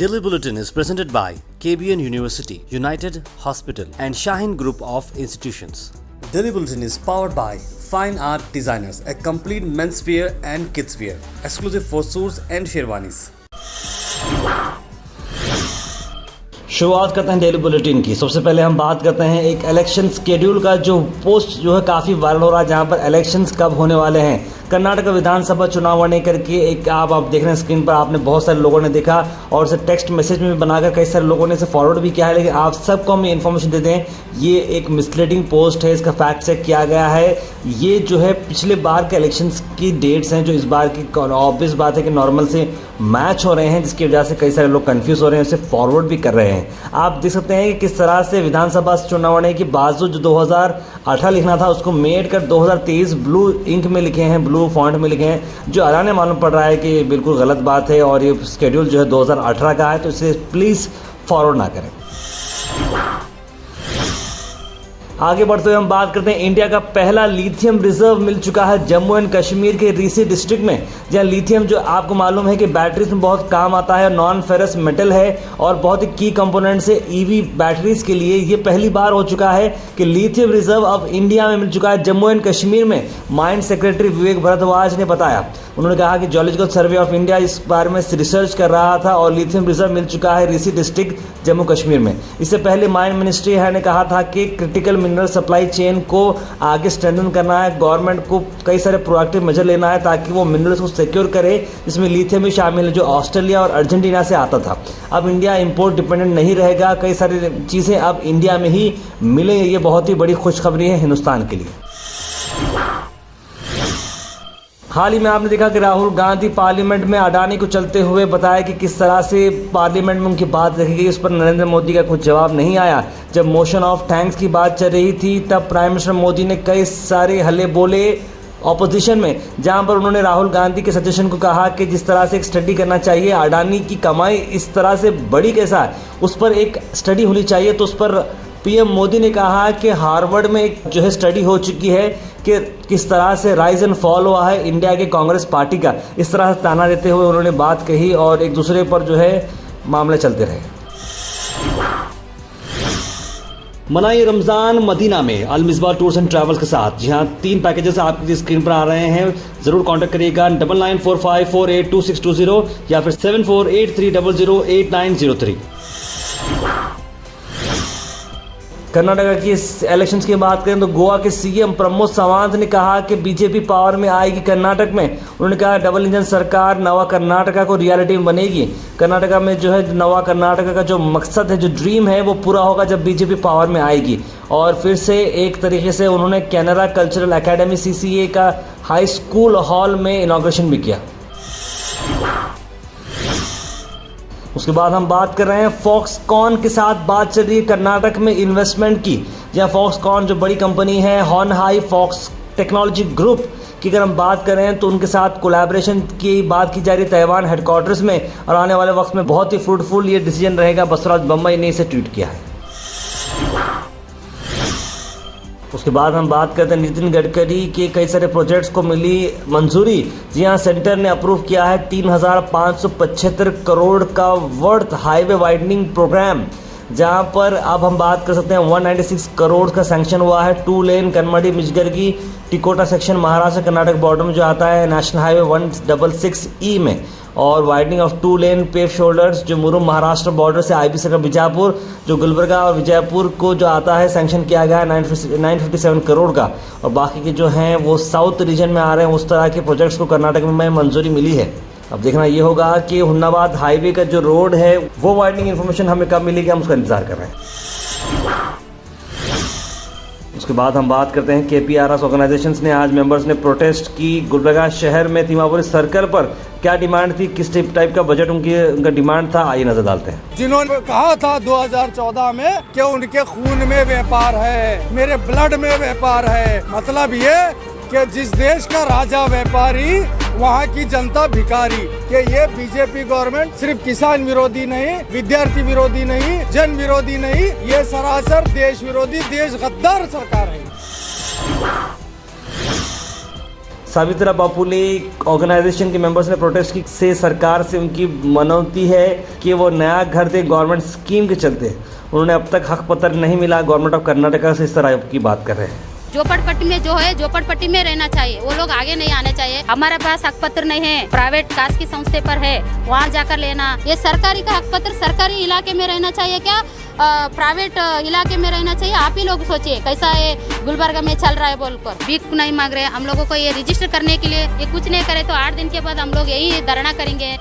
Daily Bulletin is presented by KBN University, United Hospital and Shaheen Group of Institutions. Daily Bulletin is powered by Fine Art Designers, a complete menswear and kidswear, exclusive for suits and sherwanis. शुरुआत करते हैं daily bulletin की। सबसे पहले हम बात करते हैं एक इलेक्शन स्केड्यूल का जो पोस्ट जो है काफ़ी वायरल हो रहा है, जहां पर इलेक्शंस कब होने वाले हैं। कर्नाटक विधानसभा चुनाव आने करके एक आप देख रहे हैं स्क्रीन पर, आपने बहुत सारे लोगों ने देखा और इसे टेक्स्ट मैसेज में भी बनाकर कई सारे लोगों ने इसे फॉरवर्ड भी किया है, लेकिन आप सबको हम ये इन्फॉर्मेशन दे दें, ये एक मिसलीडिंग पोस्ट है, इसका फैक्ट चेक किया गया है। ये जो है पिछले बार के इलेक्शंस की डेट्स हैं जो इस बार की ऑब्वियस बात है कि नॉर्मल से मैच हो रहे हैं, जिसकी वजह से कई सारे लोग कंफ्यूज हो रहे हैं, उसे फॉरवर्ड भी कर रहे हैं। आप देख सकते हैं कि किस तरह से विधानसभा चुनाव आने की बाजू जो 2018 लिखना था उसको मेड कर 2023 ब्लू इंक में लिखे हैं, ब्लू फॉन्ट में लिखे हैं, जो आराने मालूम पड़ रहा है कि बिल्कुल गलत बात है और ये शेड्यूल जो है 2018 का है, तो इसे प्लीज़ फॉरवर्ड ना करें। आगे बढ़ते हुए हम बात करते हैं इंडिया का पहला लिथियम रिजर्व मिल चुका है जम्मू एंड कश्मीर के रीसी डिस्ट्रिक्ट में, जहां लिथियम जो आपको मालूम है कि बैटरीज में बहुत काम आता है, नॉन फेरस मेटल है और बहुत ही की कंपोनेंट से ईवी बैटरीज के लिए ये पहली बार हो चुका है कि लिथियम रिजर्व अब इंडिया में मिल चुका है, जम्मू एंड कश्मीर में। माइंस सेक्रेटरी विवेक भारद्वाज ने बताया, उन्होंने कहा कि जियोलॉजिकल सर्वे ऑफ इंडिया इस बारे में रिसर्च कर रहा था और लिथियम रिजर्व मिल चुका है रीसी डिस्ट्रिक्ट जम्मू कश्मीर में। इससे पहले माइन मिनिस्ट्री ने कहा था कि क्रिटिकल मिनरल सप्लाई चेन को आगे स्ट्रेंथन करना है, गवर्नमेंट को कई सारे प्रोएक्टिव मेजर लेना है ताकि वो मिनरल्स को सिक्योर करे, जिसमें लिथियम भी शामिल है जो ऑस्ट्रेलिया और अर्जेंटीना से आता था। अब इंडिया इंपोर्ट डिपेंडेंट नहीं रहेगा, कई सारी चीज़ें अब इंडिया में ही मिलेंगी। ये बहुत ही बड़ी खुशखबरी है हिंदुस्तान के लिए। हाल ही में आपने देखा कि राहुल गांधी पार्लियामेंट में अडानी को चलते हुए बताया कि किस तरह से पार्लियामेंट में उनकी बात रखी गई, उस पर नरेंद्र मोदी का कुछ जवाब नहीं आया। जब मोशन ऑफ थैंक्स की बात चल रही थी तब प्राइम मिनिस्टर मोदी ने कई सारे हल्ले बोले ऑपोजिशन में, जहां पर उन्होंने राहुल गांधी के सजेशन को कहा कि जिस तरह से एक स्टडी करना चाहिए, अडानी की कमाई इस तरह से बड़ी कैसा है, उस पर एक स्टडी होनी चाहिए। तो उस पर पीएम मोदी ने कहा कि हार्वर्ड में एक जो है स्टडी हो चुकी है कि किस तरह से राइज एंड फॉल हुआ है इंडिया के कांग्रेस पार्टी का। इस तरह से ताना देते हुए उन्होंने बात कही और एक दूसरे पर जो है मामले चलते रहे। मनाई रमज़ान मदीना में अल मिसबाह टूर्स एंड ट्रैवल्स के साथ। जी हाँ, 3 पैकेजेस आपकी स्क्रीन पर आ रहे हैं, ज़रूर कांटेक्ट करिएगा 9945482620 या फिर 7483008903। कर्नाटका की इलेक्शंस की बात करें तो गोवा के सीएम प्रमोद सावंत ने कहा कि बीजेपी पावर में आएगी कर्नाटक में। उन्होंने कहा डबल इंजन सरकार नवा कर्नाटका को रियलिटी में बनेगी। कर्नाटका में जो है नवा कर्नाटका का जो मकसद है, जो ड्रीम है, वो पूरा होगा जब बीजेपी पावर में आएगी। और फिर से एक तरीके से उन्होंने कैनरा कल्चरल एकेडमी CCA का हाई स्कूल हॉल में इनॉग्रेशन भी किया। उसके बाद हम बात कर रहे हैं फॉक्सकॉन के साथ बात चल रही है कर्नाटक में इन्वेस्टमेंट की, जहां फॉक्सकॉन जो बड़ी कंपनी है Hon Hai Fox technology group की अगर हम बात करें तो उनके साथ कोलैबोरेशन की बात की जा रही है ताइवान हेडक्वार्टर्स में, और आने वाले वक्त में बहुत ही फ्रूटफुल ये डिसीजन रहेगा। बसवराज बम्बई ने इसे ट्वीट किया है। उसके बाद हम बात करते हैं नितिन गडकरी के कई सारे प्रोजेक्ट्स को मिली मंजूरी। जी हाँ, सेंटर ने अप्रूव किया है 3575 करोड़ का वर्थ हाईवे वाइडनिंग प्रोग्राम, जहां पर अब हम बात कर सकते हैं 196 करोड़ का सैंक्शन हुआ है 2 लेन कनमड़ी मिजगर्गी टिकोटा सेक्शन महाराष्ट्र कर्नाटक बॉर्डर में जो आता है नेशनल हाईवे 166E में, और widening of 2 lane pave shoulders जो मुरुम महाराष्ट्र बॉर्डर से IB सर्कल बीजापुर जो गुलबर्गा और विजयपुर को जो आता है सैंक्शन किया गया है 957 करोड़ का, और बाकी के जो हैं वो साउथ रीजन में आ रहे हैं। उस तरह के प्रोजेक्ट्स को कर्नाटक में मंजूरी मिली है। अब देखना ये होगा कि हुन्नाबाद हाईवे का जो रोड है वो वाइडनिंग इन्फॉर्मेशन हमें कब मिलेगी, हम उसका इंतजार कर रहे हैं। उसके बाद हम बात करते हैं KPRS ऑर्गेनाइजेशंस ने आज मेंबर्स ने प्रोटेस्ट की गुलबर्गा शहर में तीमापुरी सर्कल पर। क्या डिमांड थी, किस टाइप का बजट उनका डिमांड था, आइए नजर डालते हैं। जिन्होंने कहा था 2014 में कि उनके खून में व्यापार है, मेरे ब्लड में व्यापार है, मतलब ये कि जिस देश का राजा व्यापारी वहाँ की जनता भिखारी, कि ये बीजेपी गवर्नमेंट सिर्फ किसान विरोधी नहीं, विद्यार्थी विरोधी नहीं, जन विरोधी नहीं, ये सरासर देश विरोधी, देश गद्दार सरकार है। सावित्रा बापुले ऑर्गेनाइजेशन के मेंबर्स ने प्रोटेस्ट की से सरकार से उनकी मनौती है कि वो नया घर दे गवर्नमेंट स्कीम के चलते उन्होंने अब तक हक पत्र नहीं मिला। गवर्नमेंट ऑफ कर्नाटका से इस तरह की बात कर रहे हैं। झोपड़पट्टी में जो है झोपड़पट्टी में रहना चाहिए, वो लोग आगे नहीं आने चाहिए। हमारे पास हक पत्र नहीं है, प्राइवेट कास्ट की संस्था पर है, वहाँ जाकर लेना। ये सरकारी का हक पत्र सरकारी इलाके में रहना चाहिए क्या प्राइवेट इलाके में रहना चाहिए? आप ही लोग सोचिए कैसा ये गुलबर्गा में चल रहा है बोलकर। भीख नहीं मांग रहे हम लोगों को, ये रजिस्टर करने के लिए ये कुछ नहीं करे तो 8 दिन के बाद हम लोग यही धरना करेंगे।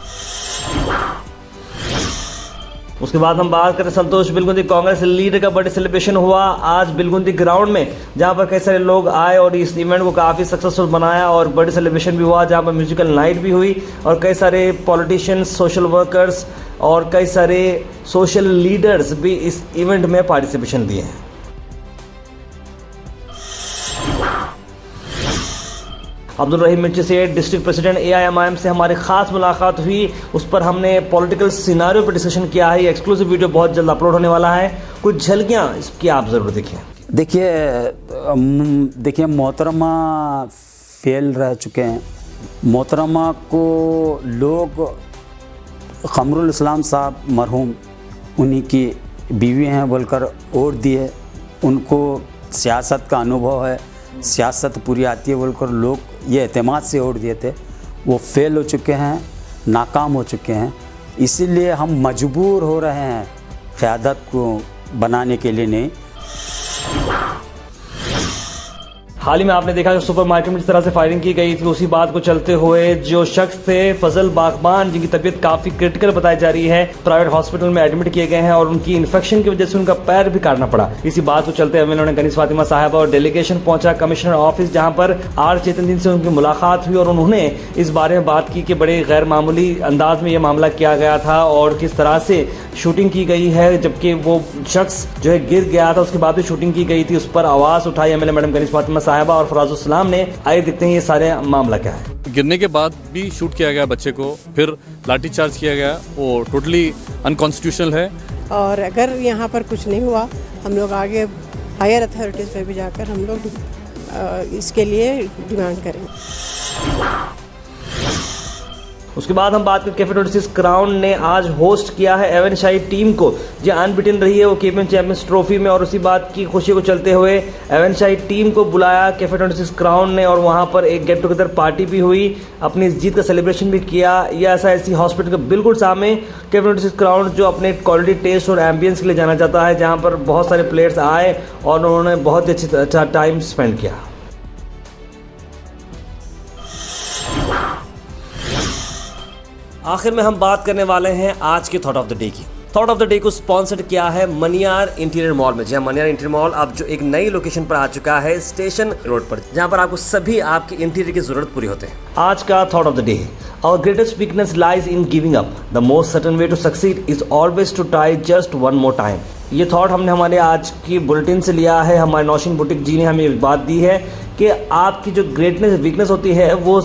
उसके बाद हम बात करें संतोष बिलगुंदी कांग्रेस लीडर का बर्थडे सेलिब्रेशन हुआ आज बिलगुंदी ग्राउंड में, जहां पर कई सारे लोग आए और इस इवेंट को काफ़ी सक्सेसफुल बनाया और बर्थडे सेलिब्रेशन भी हुआ, जहां पर म्यूजिकल नाइट भी हुई और कई सारे पॉलिटिशियंस, सोशल वर्कर्स और कई सारे सोशल लीडर्स भी इस इवेंट में पार्टिसिपेशन दिए हैं। अब्दुल रहीम मिर्ची से डिस्ट्रिक्ट प्रेसिडेंट AIMIM से हमारी खास मुलाकात हुई, उस पर हमने पॉलिटिकल सिनारियो पर डिस्कशन किया है। ये एक्सक्लूसिव वीडियो बहुत जल्द अपलोड होने वाला है, कुछ झलकियाँ इसकी आप ज़रूर देखें। देखिए मोहतरमा फेल रह चुके हैं। मोहतरमा को लोग क़मरुल इस्लाम साहब मरहूम उन्हीं की बीवी हैं बोलकर वोट दिए, उनको सियासत का अनुभव है, सियासत पूरी आती है बोलकर लोग ये एतमाद से वोट दिए थे, वो फेल हो चुके हैं, नाकाम हो चुके हैं। इसीलिए हम मजबूर हो रहे हैं क़यादत को बनाने के लिए नहीं। हाल ही में आपने देखा कि सुपरमार्केट में जिस तरह से फायरिंग की गई थी, उसी बात को चलते हुए जो शख्स थे फजल बागबान, जिनकी तबीयत काफ़ी क्रिटिकल बताई जा रही है, प्राइवेट हॉस्पिटल में एडमिट किए गए हैं और उनकी इन्फेक्शन की वजह से उनका पैर भी काटना पड़ा। इसी बात को चलते हुए उन्होंने गनीस फातिमा साहब और डेलीगेशन पहुंचा कमिश्नर ऑफिस, जहां पर आर चेतन दिन से उनकी मुलाकात हुई और उन्होंने इस बारे में बात की कि बड़े गैर मामूली अंदाज में यह मामला किया गया था और किस तरह से शूटिंग की गई है, जबकि वो शख्स जो है गिर गया था, उसके बाद भी शूटिंग की गई थी। उस पर आवाज़ उठाई MLA मैडम गनीस फातिमा साहिबा और फराजुस्सलाम ने। आइए देखते हैं ये सारे मामला क्या है। गिरने के बाद भी शूट किया गया बच्चे को, फिर लाठीचार्ज किया गया, वो टोटली अनकॉन्स्टिट्यूशनल है। और अगर यहाँ पर कुछ नहीं हुआ, हम लोग आगे हायर अथॉरिटीज़ पे भी जाकर हम लोग इसके लिए डिमांड करेंगे। उसके बाद हम बात करें KF26 क्राउन ने आज होस्ट किया है एवन शाही टीम को, जो अनबिटन रही है वो KPM चैंपियंस ट्रॉफी में, और उसी बात की खुशी को चलते हुए एवन शाही टीम को बुलाया KF26 क्राउन ने और वहां पर एक गेट टुगेदर पार्टी भी हुई, अपनी इस जीत का सेलिब्रेशन भी किया। यह SIC हॉस्पिटल के बिल्कुल सामने KF26 क्राउन जो अपने क्वालिटी टेस्ट और एम्बियंस के लिए जाना जाता है, जहाँ पर बहुत सारे प्लेयर्स आए और उन्होंने बहुत ही अच्छा टाइम स्पेंड किया। आखिर में हम बात करने वाले हैं आज के थॉट ऑफ द डे की। थॉट ऑफ द डे को स्पॉन्सर्ड किया है मनियार इंटीरियर मॉल में। जहां मनियार इंटीरियर मॉल अब जो एक नई लोकेशन पर आ चुका है स्टेशन रोड पर, जहां पर आपको सभी आपकी इंटीरियर की जरूरत पूरी होते हैं। आज का thought of the day, our greatest weakness lies in giving up, the most certain way to succeed is always to try just one more time. ये थॉट हमने हमारे आज की बुलेटिन से लिया है। हमारे नौशीन बुटीक जी ने हमें एक बात दी है कि आपकी जो ग्रेटनेस वीकनेस होती है वो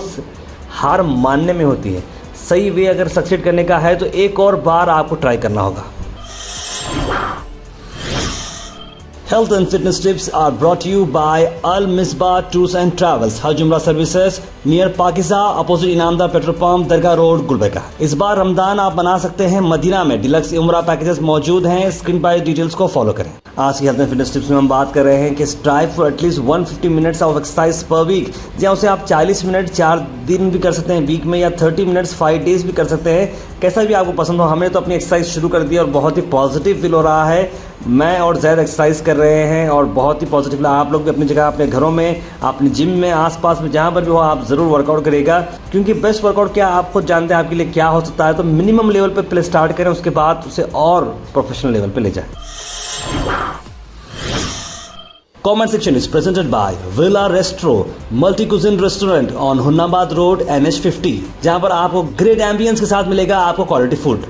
हार मानने में होती है। सही वे अगर सक्सेड करने का है तो एक और बार आपको ट्राई करना होगा। Health and fitness tips are brought to you by Al Misbah Tours and Travels, Hajj Umrah Services, near Pakiza, opposite Inamdar petrol pump, Dargah road, Gulbarga. इस बार रमजान आप बना सकते हैं मदीना में। डिलक्स उम्रा पैकेजेस मौजूद हैं, स्क्रीन पर डिटेल्स को फॉलो करें। आज की हेल्थ एंड फिटनेस टिप्स में हम बात कर रहे हैं कि strive for at least 150 minutes of exercise per week, जहाँ उसे आप 40 मिनट 4 दिन भी कर सकते हैं वीक में, या 30 मिनट्स 5 डेज भी कर सकते हैं। कैसा भी आपको पसंद हो। हमने तो अपनी एक्सरसाइज शुरू कर दी और बहुत ही पॉजिटिव फील हो रहा है। मैं और ज़्यादा एक्सरसाइज कर रहे हैं और बहुत ही पॉजिटिव लगा। आप लोग भी अपनी जगह, अपने घरों में, अपने जिम में, आसपास में, जहाँ पर भी हो आप ज़रूर वर्कआउट करेगा, क्योंकि बेस्ट वर्कआउट क्या आप खुद जानते हैं आपके लिए क्या हो सकता है। तो मिनिमम लेवल पे पहले स्टार्ट करें, उसके बाद उसे और प्रोफेशनल लेवल पे ले जाएं। Comment section is presented by Villa Restro, multi-cuisine restaurant on Hunnabad road NH50, जहां पर आपको ग्रेट एम्बियंस के साथ मिलेगा आपको क्वालिटी फूड।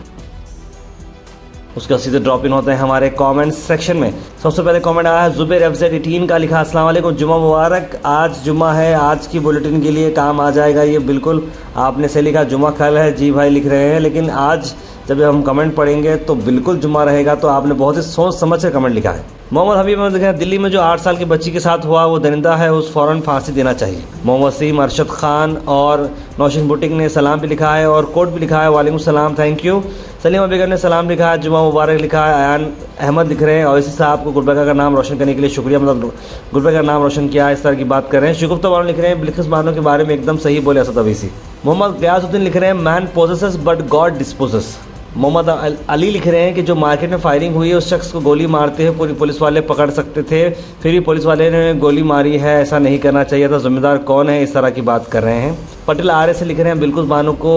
उसका सीधे ड्रॉप इन होते हैं हमारे कमेंट सेक्शन में। सबसे पहले कमेंट आया है जुबैर FZ18 का, लिखा अस्सलाम वालेकुम, जुम्मा मुबारक। आज जुम्मा है, आज की बुलेटिन के लिए काम आ जाएगा। ये बिल्कुल आपने सही लिखा, जुम्मा कल है। जी भाई लिख रहे हैं, लेकिन आज जब हम कमेंट पढ़ेंगे तो बिल्कुल जुम्मा रहेगा। तो आपने बहुत ही सोच समझ कर कमेंट लिखा है। मोहम्मद हबीब ने लिखा है, दिल्ली में जो 8 साल की बच्ची के साथ हुआ वो दरिंदा है, उस फ़ौरन फांसी देना चाहिए। मोहम्मद वसीम, अरशद खान और नौशीन बुटीक ने सलाम भी लिखा है और कोड भी लिखा है, वालेकुम सलाम, थैंक यू। सलीमा बेगम ने सलाम लिखा है, जुमा मुबारक लिखा है। आयान अहमद लिख रहे हैं, और इसी साहब को गुलबर्गा का नाम रोशन करने के लिए शुक्रिया, मतलब गुलबर्गा का नाम रोशन किया, इस तरह की बात कर रहे हैं। शिगुफ्ता बानो लिख रहे हैं, बिल्किस बानो के बारे में एकदम सही बोले असद अवीसी। मोहम्मद गयासुद्दीन लिख रहे हैं, man proposes but God disposes. Mohammad Ali लिख रहे हैं कि जो मार्केट में फायरिंग हुई है उस शख्स को गोली मारते हुए पुलिस वाले पकड़ सकते थे, फिर भी पुलिस वाले ने गोली मारी है, ऐसा नहीं करना चाहिए था, जिम्मेदार कौन है, इस तरह की बात कर रहे हैं। पटेल आर्य से लिख रहे हैं, बिल्कुल बानो को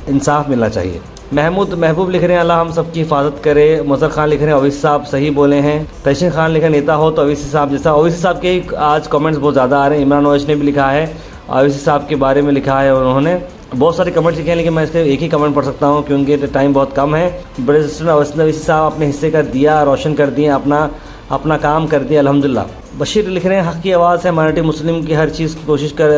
इंसाफ मिलना चाहिए। महबूब लिख रहे हैं, अल्लाह हम सबकी हिफाजत करे। मुज़र खान लिख रहे हैं, ओवैसी साहब सही बोले हैं। तहसीन खान लिखे, नेता हो तो ओवैसी साहब जैसा। ओवैसी साहब के आज कमेंट्स बहुत ज़्यादा आ रहे हैं। इमरान ओवैसी ने भी लिखा है, ओवैसी साहब के बारे में लिखा है, उन्होंने बहुत सारे कमेंट्स लिखे हैं, लेकिन मैं इसके एक ही कमेंट पढ़ सकता हूँ क्योंकि टाइम बहुत कम है। बड़े सिस्टर ओवैसी साहब अपने हिस्से का दिया रोशन कर दिए, अपना काम कर दिया, अल्हम्दुलिल्लाह। बशीर लिख रहे हैं, हक़ की आवाज़ है, माइनॉरिटी मुस्लिम की हर चीज़ की कोशिश कर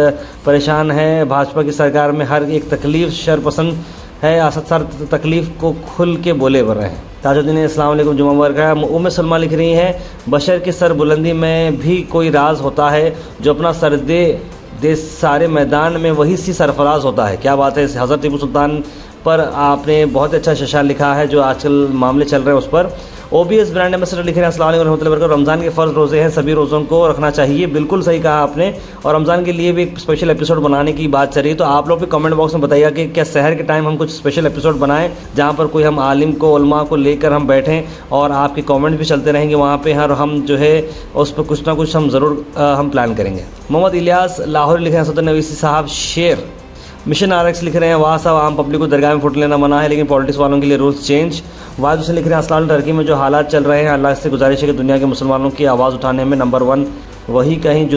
परेशान है। भाजपा की सरकार में हर एक तकलीफ़ शरपसंद है, असद सर तकलीफ़ को खुल के बोले बर रहे हैं। ताजुद्दीन अस्सलाम वालेकुम, जुमा मुबारक है। उम्मे सलमा लिख रही हैं, बशर की सर बुलंदी में भी कोई राज होता है, जो अपना सर दे सारे मैदान में वही सी सरफराज होता है। क्या बात है। हज़रत टीपू सुल्तान पर आपने बहुत अच्छा शशा लिखा है, जो आजकल मामले चल रहे हैं उस पर। OBS ब्रांड एम्बेसडर लिख रहे हैं, अस्सलाम वालेकुम रहमतुल्लाहि व बरकातहू। रमज़ान के फ़र्ज़ रोज़े हैं, सभी रोज़ों को रखना चाहिए। बिल्कुल सही कहा आपने, और रमज़ान के लिए भी एक स्पेशल एपिसोड बनाने की बात चल रही है। तो आप लोग भी कमेंट बॉक्स में बताइएगा कि क्या सहर के टाइम हम कुछ स्पेशल एपिसोड बनाएं, जहाँ पर कोई हम आलिम को, उलमा को लेकर हम बैठें और आपके कमेंट भी चलते रहेंगे वहाँ पे। हर हम जो है उस पर कुछ ना कुछ हम ज़रूर हम प्लान करेंगे। मोहम्मद इलियास लाहौर लिखे हैं, सदर नवीसी साहब शेर। मिशन RX लिख रहे हैं, वाह साहब, आम पब्लिक को दरगाह में फ़ोटो लेना मना है, लेकिन पॉलिटिक्स वालों के लिए रूल्स चेंज। वाद से लिख रहे हैं, अस्सलाम टर्की में जो हालात चल रहे हैं, अल्लाह से गुजारिश है कि दुनिया के मुसलमानों की आवाज़ उठाने में नंबर 1 वही कहीं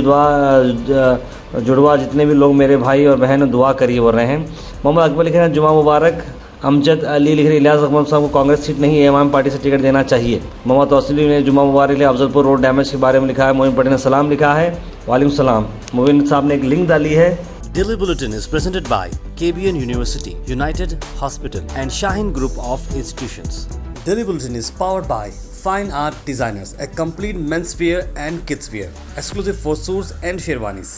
जुड़वा जितने भी लोग मेरे भाई और बहन दुआ करिए बोल रहे हैं। मोहम्मद अकबर लिख रहे हैं, जुमा मुबारक। अमजद अली लिख रहे हैं, इलियास अहमद साहब को कांग्रेस सीट नहीं AMM पार्टी से टिकट देना चाहिए। मोहम्मद तौसीली ने जुमा मुबारक लिखा, अफजलपुर रोड डैमेज के बारे में लिखा है। मोइन पटेल ने सलाम लिखा है, वालेकुम सलाम। मोबिन साहब ने एक लिंक डाली है। Daily Bulletin is presented by KBN University, United Hospital and Shaheen Group of Institutions. Daily Bulletin is powered by Fine Art Designers, a complete menswear and kidswear, exclusive for suits and sherwanis.